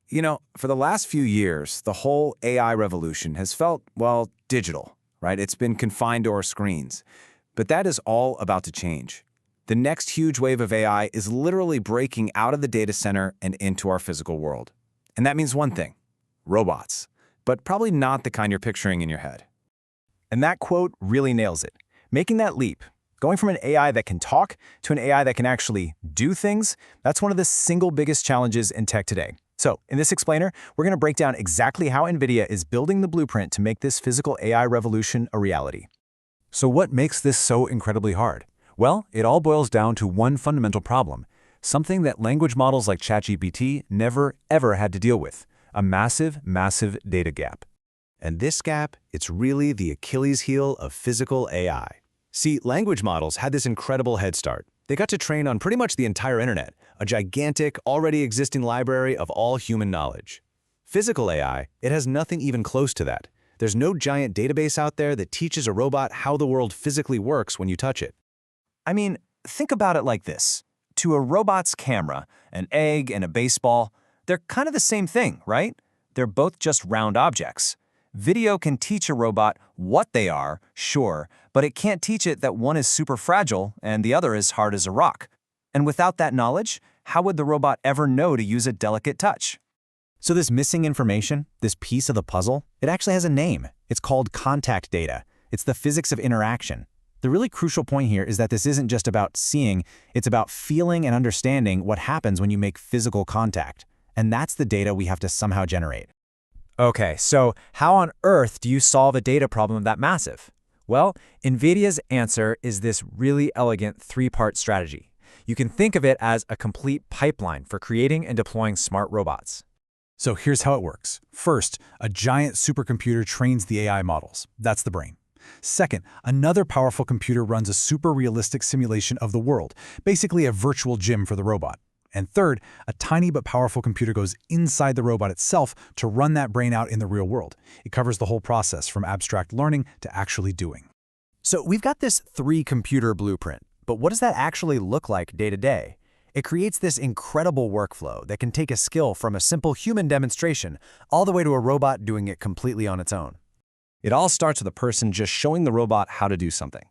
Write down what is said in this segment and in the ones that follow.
For the last few years, the whole AI revolution has felt, well, digital, right? It's been confined to our screens. But that is all about to change. The next huge wave of AI is literally breaking out of the data center and into our physical world. And that means one thing: robots. But probably not the kind you're picturing in your head. And that quote really nails it. Making that leap, going from an AI that can talk to an AI that can actually do things, that's one of the single biggest challenges in tech today. So, in this explainer, we're going to break down exactly how NVIDIA is building the blueprint to make this physical AI revolution a reality. So what makes this so incredibly hard? Well, it all boils down to one fundamental problem, something that language models like ChatGPT never, ever had to deal with: a massive, massive data gap. And this gap, it's really the Achilles heel of physical AI. See, language models had this incredible head start. They got to train on pretty much the entire internet, a gigantic, already existing library of all human knowledge. Physical AI, it has nothing even close to that. There's no giant database out there that teaches a robot how the world physically works when you touch it. I mean, think about it like this. To a robot's camera, an egg and a baseball, they're kind of the same thing, right? They're both just round objects. Video can teach a robot what they are, sure, but it can't teach it that one is super fragile and the other is hard as a rock. And without that knowledge, how would the robot ever know to use a delicate touch? So this missing information, this piece of the puzzle, it actually has a name. It's called contact data. It's the physics of interaction. The really crucial point here is that this isn't just about seeing, it's about feeling and understanding what happens when you make physical contact. And that's the data we have to somehow generate. Okay, so how on earth do you solve a data problem that massive? Well, NVIDIA's answer is this really elegant three-part strategy. You can think of it as a complete pipeline for creating and deploying smart robots. So here's how it works. First, a giant supercomputer trains the AI models. That's the brain. Second, another powerful computer runs a super realistic simulation of the world, basically a virtual gym for the robot. And third, a tiny but powerful computer goes inside the robot itself to run that brain out in the real world. It covers the whole process from abstract learning to actually doing. So we've got this three-computer blueprint, but what does that actually look like day to day? It creates this incredible workflow that can take a skill from a simple human demonstration all the way to a robot doing it completely on its own. It all starts with a person just showing the robot how to do something.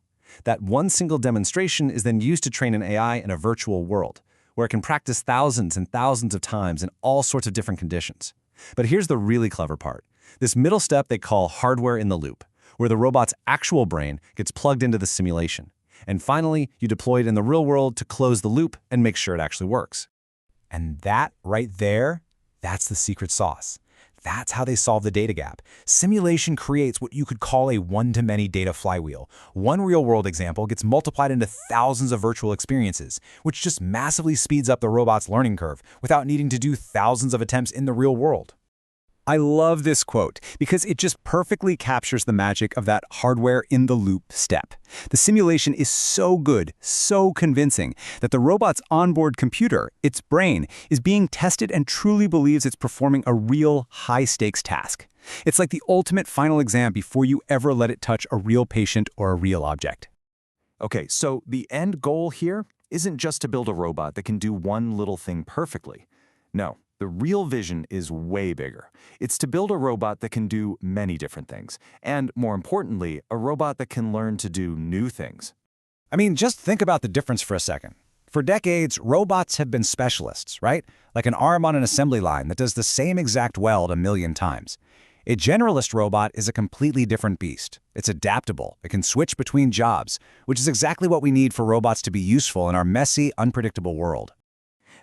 That one single demonstration is then used to train an AI in a virtual world, where it can practice thousands and thousands of times in all sorts of different conditions. But here's the really clever part. This middle step they call hardware in the loop, where the robot's actual brain gets plugged into the simulation. And finally, you deploy it in the real world to close the loop and make sure it actually works. And that right there, that's the secret sauce. That's how they solve the data gap. Simulation creates what you could call a one-to-many data flywheel. One real-world example gets multiplied into thousands of virtual experiences, which just massively speeds up the robot's learning curve without needing to do thousands of attempts in the real world. I love this quote because it just perfectly captures the magic of that hardware-in-the-loop step. The simulation is so good, so convincing, that the robot's onboard computer, its brain, is being tested and truly believes it's performing a real high-stakes task. It's like the ultimate final exam before you ever let it touch a real patient or a real object. Okay, so the end goal here isn't just to build a robot that can do one little thing perfectly. No. The real vision is way bigger. It's to build a robot that can do many different things, and more importantly, a robot that can learn to do new things. I mean, just think about the difference for a second. For decades, robots have been specialists, right? Like an arm on an assembly line that does the same exact weld a million times. A generalist robot is a completely different beast. It's adaptable. It can switch between jobs, which is exactly what we need for robots to be useful in our messy, unpredictable world.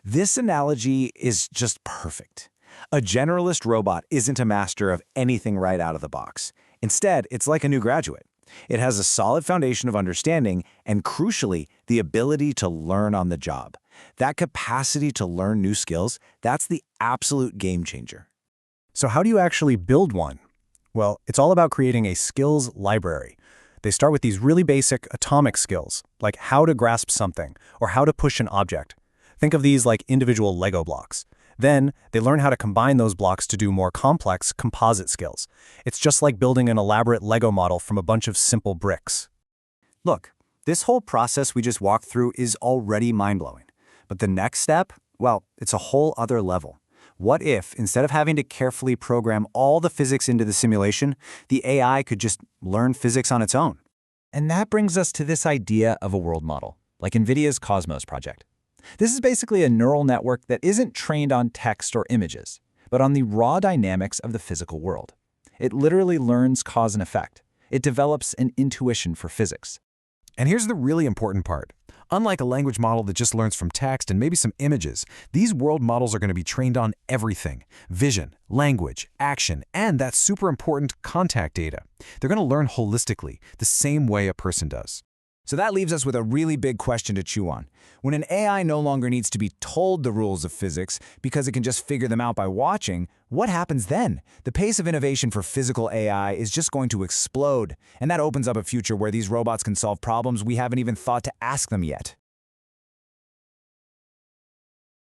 This analogy is just perfect. A generalist robot isn't a master of anything right out of the box. Instead, it's like a new graduate. It has a solid foundation of understanding and, crucially, the ability to learn on the job. That capacity to learn new skills, that's the absolute game changer. So how do you actually build one? Well, it's all about creating a skills library. They start with these really basic atomic skills, like how to grasp something or how to push an object. Think of these like individual Lego blocks. Then, they learn how to combine those blocks to do more complex composite skills. It's just like building an elaborate Lego model from a bunch of simple bricks. Look, this whole process we just walked through is already mind-blowing. But the next step, well, it's a whole other level. What if, instead of having to carefully program all the physics into the simulation, the AI could just learn physics on its own? And that brings us to this idea of a world model, like NVIDIA's Cosmos project. This is basically a neural network that isn't trained on text or images, but on the raw dynamics of the physical world. It literally learns cause and effect. It develops an intuition for physics. And here's the really important part. Unlike a language model that just learns from text and maybe some images, these world models are going to be trained on everything: vision, language, action, and that super important contact data. They're going to learn holistically, the same way a person does. So that leaves us with a really big question to chew on. When an AI no longer needs to be told the rules of physics because it can just figure them out by watching, what happens then? The pace of innovation for physical AI is just going to explode, and that opens up a future where these robots can solve problems we haven't even thought to ask them yet.